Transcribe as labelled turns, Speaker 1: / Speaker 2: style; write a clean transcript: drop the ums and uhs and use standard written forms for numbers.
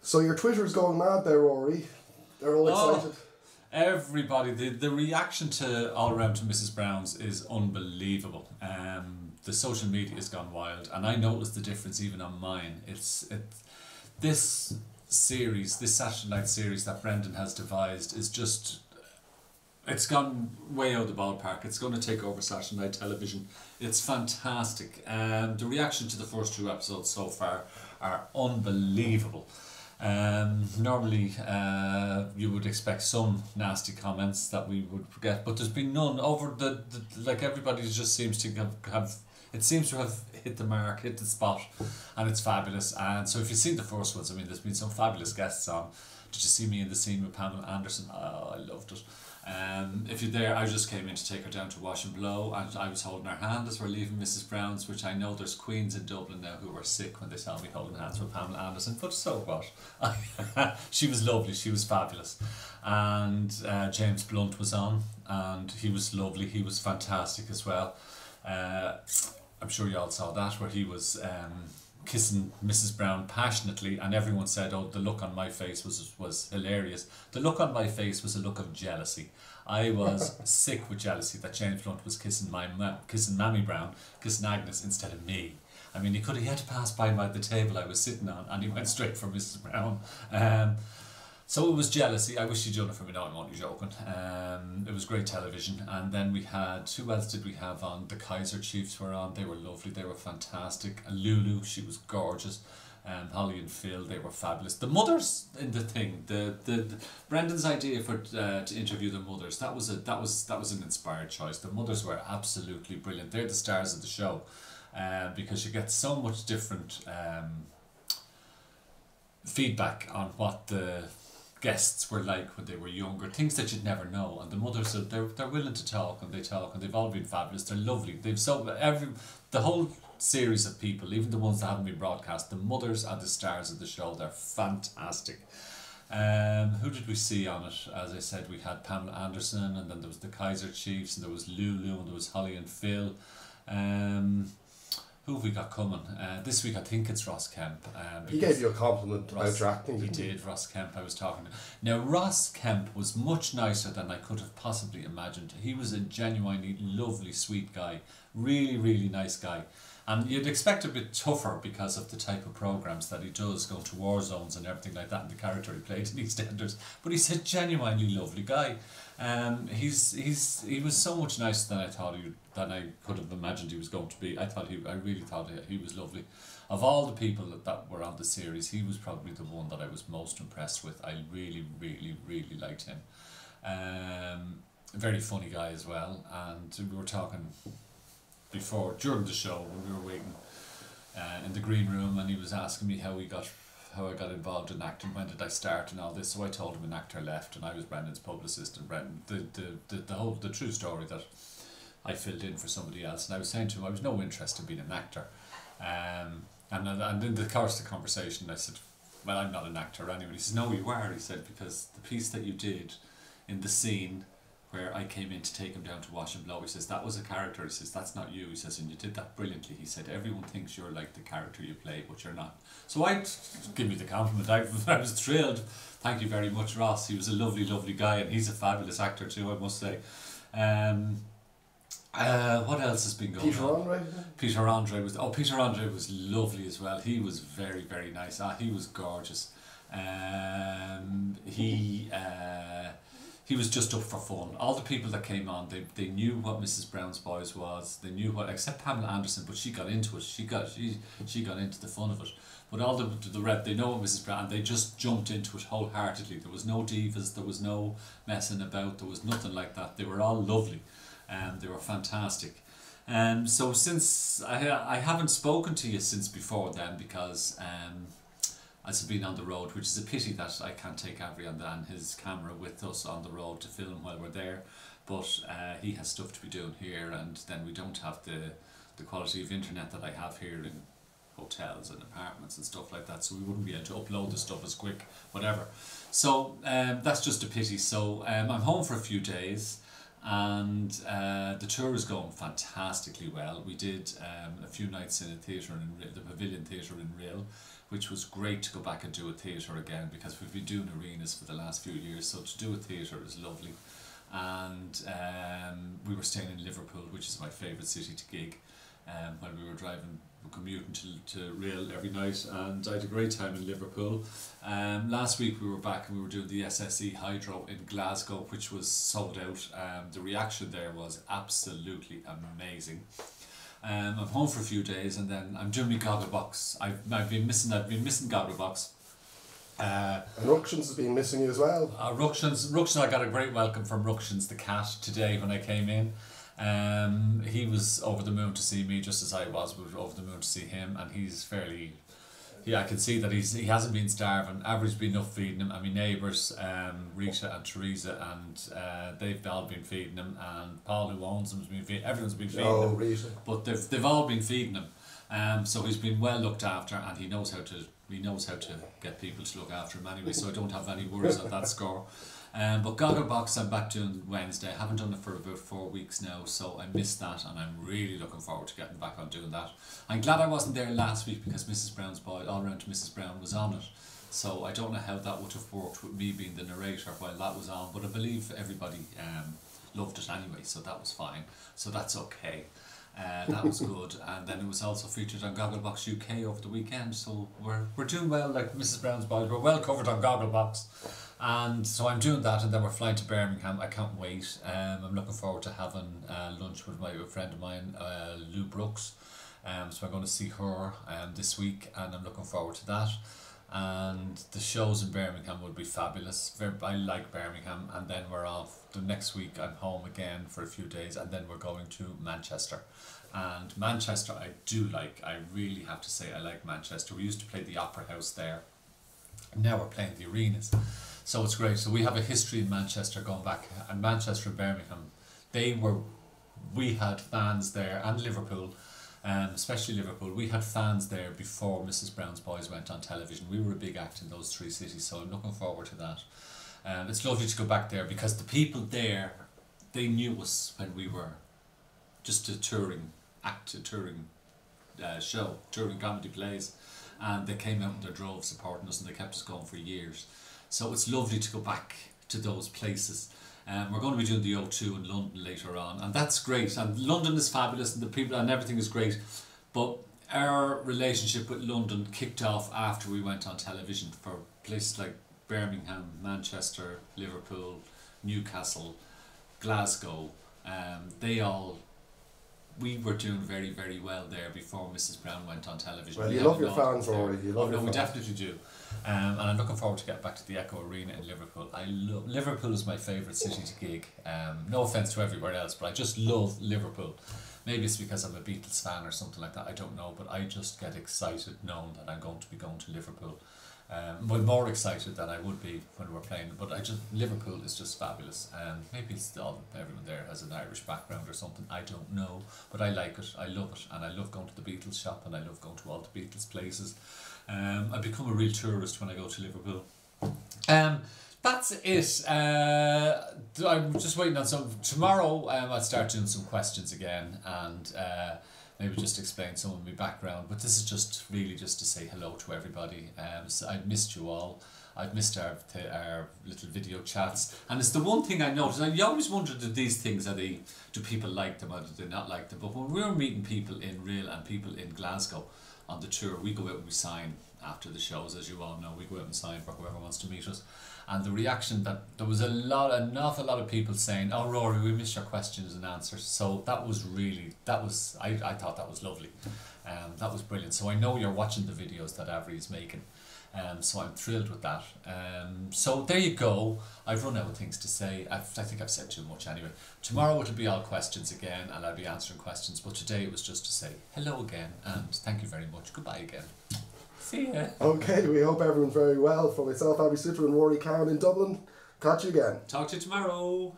Speaker 1: So your Twitter's going mad there, Rory. They're all excited.
Speaker 2: Everybody, the reaction to All Around to Mrs. Brown's is unbelievable. The social media has gone wild, and I noticed the difference even on mine. This series, this Saturday night series that Brendan has devised is just, it's gone way out of the ballpark. It's going to take over Saturday night television. It's fantastic. The reaction to the first 2 episodes so far are unbelievable. Normally you would expect some nasty comments that we would get, but there's been none. Over the like, everybody just seems to have it seems to have hit the mark, hit the spot, and it's fabulous. And so if you've seen the first ones, I mean, there's been some fabulous guests on. Did you see me in the scene with Pamela Anderson? Oh, I loved it. If you're there, I just came in to take her down to Wash and Blow, and I was holding her hand as we're leaving Mrs. Brown's, which I know there's queens in Dublin now who were sick when they saw me holding hands with Pamela Anderson, but so what? She was lovely, she was fabulous. And James Blunt was on, and he was lovely, he was fantastic as well. I'm sure you all saw that, where he was kissing Mrs. Brown passionately, and everyone said, oh, the look on my face was hilarious. The look on my face was a look of jealousy. I was sick with jealousy that James Blunt was kissing Mammy Brown, kissing Agnes instead of me. I mean, he had to pass by the table I was sitting on, and he went straight for Mrs. Brown. So it was jealousy. I wish you'd done it for me. No, I'm only joking. It was great television. And then we had, who else did we have on? The Kaiser Chiefs were on. They were lovely. They were fantastic. And Lulu, she was gorgeous. Holly and Phil, they were fabulous. The mothers in the thing, the Brendan's idea for to interview the mothers, that was an inspired choice. The mothers were absolutely brilliant. They're the stars of the show, because you get so much different feedback on what the guests were like when they were younger, things that you'd never know. And the mothers are, they're willing to talk, and they've all been fabulous. They're lovely. The whole series of people, even the ones that haven't been broadcast, the mothers are the stars of the show. They're fantastic. Who did we see on it? As I said, we had Pamela Anderson, and then there was the Kaiser Chiefs, and there was Lulu, and there was Holly and Phil. Who have we got coming? This week I think it's Ross Kemp.
Speaker 1: He gave you a compliment about your acting.
Speaker 2: He did, Ross Kemp, I was talking to. Now, Ross Kemp was much nicer than I could have possibly imagined. He was a genuinely lovely, sweet guy. Really, really nice guy. And you'd expect a bit tougher because of the type of programmes that he does, going to war zones and everything like that, and the character he played in EastEnders. But he's a genuinely lovely guy. He was so much nicer than I could have imagined he was going to be. I really thought he was lovely. Of all the people that were on the series, he was probably the one that I was most impressed with. I really, really, really liked him. A very funny guy as well. And we were talking before, during the show, when we were waiting in the green room, and he was asking me how I got involved in acting, when did I start and all this. So I told him an actor left, and I was Brendan's publicist, and Brendan, the true story that I filled in for somebody else. And I was saying to him I was no interest in being an actor, and in the course of the conversation I said, well, I'm not an actor anyway. He says, no, you are. He said, because the piece that you did in the scene where I came in to take him down to Wash and Blow, he says, that was a character. He says, that's not you. He says, and you did that brilliantly. He said, everyone thinks you're like the character you play, but you're not. So I'd give me the compliment. I was thrilled. Thank you very much, Ross. He was a lovely, lovely guy, and he's a fabulous actor too, I must say. What else has been going on? Peter Andre was lovely as well. He was very, very nice. He was gorgeous. He was just up for fun. All the people that came on, they knew what Mrs. Brown's Boys was. They knew what, except Pamela Anderson, but she got into it. She got into the fun of it. But all the rep, they know what Mrs. Brown, and they just jumped into it wholeheartedly. There was no divas, there was no messing about, there was nothing like that. They were all lovely, and they were fantastic. So since I haven't spoken to you since before then, because as I've been on the road, which is a pity that I can't take Avri and his camera with us on the road to film while we're there, but he has stuff to be doing here, and then we don't have the quality of internet that I have here in hotels and apartments and stuff like that, so we wouldn't be able to upload the stuff as quick, whatever. So that's just a pity. So I'm home for a few days, and the tour is going fantastically well. We did a few nights in a theatre in the Pavilion Theatre in Rill. which was great to go back and do a theatre again, because we've been doing arenas for the last few years, so to do a theatre is lovely. And we were staying in Liverpool, which is my favourite city to gig, when we were commuting to Rail every night, and I had a great time in Liverpool. Last week we were back and we were doing the SSE Hydro in Glasgow, which was sold out. The reaction there was absolutely amazing. I'm home for a few days and then I'm doing my Gogglebox. I've been missing Gogglebox.
Speaker 1: And Ructions has been missing you as well.
Speaker 2: Ructions, I got a great welcome from Ructions the cat today when I came in. He was over the moon to see me, just as I was over the moon to see him, and he's fairly, I can see that he hasn't been starving. Avri's been enough feeding him, and my neighbours, Rita and Teresa, and they've all been feeding him, and Paul, who owns him, has been feeding, everyone's been feeding him.
Speaker 1: Rita.
Speaker 2: But they've all been feeding him, so he's been well looked after, and he knows how to get people to look after him anyway, so I don't have any worries on that score. But Gogglebox I'm back doing Wednesday. I haven't done it for about 4 weeks now, so I missed that, and I'm really looking forward to getting back on doing that. I'm glad I wasn't there last week because Mrs Brown's Boy, All Round to Mrs Brown, was on it, so I don't know how that would have worked with me being the narrator while that was on, but I believe everybody loved it anyway, so that was fine, so that's okay. That was good, and then it was also featured on Gogglebox UK over the weekend, so we're doing well, like Mrs Brown's Boys, we're well covered on Gogglebox, and so I'm doing that, and then we're flying to Birmingham. I can't wait. I'm looking forward to having lunch with a friend of mine, Lou Brooks, so I'm going to see her this week, and I'm looking forward to that. And the shows in Birmingham would be fabulous. I like Birmingham, and then we're off. The next week I'm home again for a few days, and then we're going to Manchester. And Manchester I do like. I really have to say I like Manchester. We used to play the Opera House there. Now we're playing the arenas. So it's great. So we have a history in Manchester going back. And Manchester and Birmingham, we had fans there, and Liverpool. Especially Liverpool, we had fans there before Mrs Brown's Boys went on television. We were a big act in those three cities, so I'm looking forward to that. It's lovely to go back there because the people there, they knew us when we were just a touring show, touring comedy plays, and they came out in their droves supporting us, and they kept us going for years. So it's lovely to go back to those places. We're going to be doing the O2 in London later on, and that's great, and London is fabulous and the people and everything is great, but our relationship with London kicked off after we went on television for places like Birmingham, Manchester, Liverpool, Newcastle, Glasgow. We were doing very, very well there before Mrs Brown went on television.
Speaker 1: Well, you love your fans, Rory. You love your fans.
Speaker 2: We definitely do. And I'm looking forward to getting back to the Echo Arena in Liverpool. Liverpool is my favourite city to gig. No offence to everywhere else, but I just love Liverpool. Maybe it's because I'm a Beatles fan or something like that, I don't know, but I just get excited knowing that I'm going to be going to Liverpool. Well, more excited than I would be when we're playing, but Liverpool is just fabulous. Maybe it's everyone there has an Irish background or something, I don't know, but I like it, I love it, and I love going to the Beatles shop, and I love going to all the Beatles places. I become a real tourist when I go to Liverpool. That's it. I'm just waiting on some. Tomorrow I'll start doing some questions again, and maybe just explain some of my background, but this is just really just to say hello to everybody. So I've missed you all. I've missed our little video chats, and it's the one thing I noticed. You always wondered, do these things, do people like them or do they not like them? But when we were meeting people in Rail and people in Glasgow on the tour, we go out and we sign after the shows, as you all know. We go out and sign for whoever wants to meet us. And the reaction that there was an awful lot of people saying, "Oh, Rory, we missed your questions and answers." So I thought that was lovely. That was brilliant. So I know you're watching the videos that Avri is making. So I'm thrilled with that. So there you go. I've run out of things to say. I think I've said too much anyway. Tomorrow it'll be all questions again, and I'll be answering questions. But today it was just to say hello again, and thank you very much. Goodbye again. See ya.
Speaker 1: Okay, we hope everyone's very well. For myself, Avri, Citron, and Rory Cowan in Dublin. Catch you again.
Speaker 2: Talk to you tomorrow.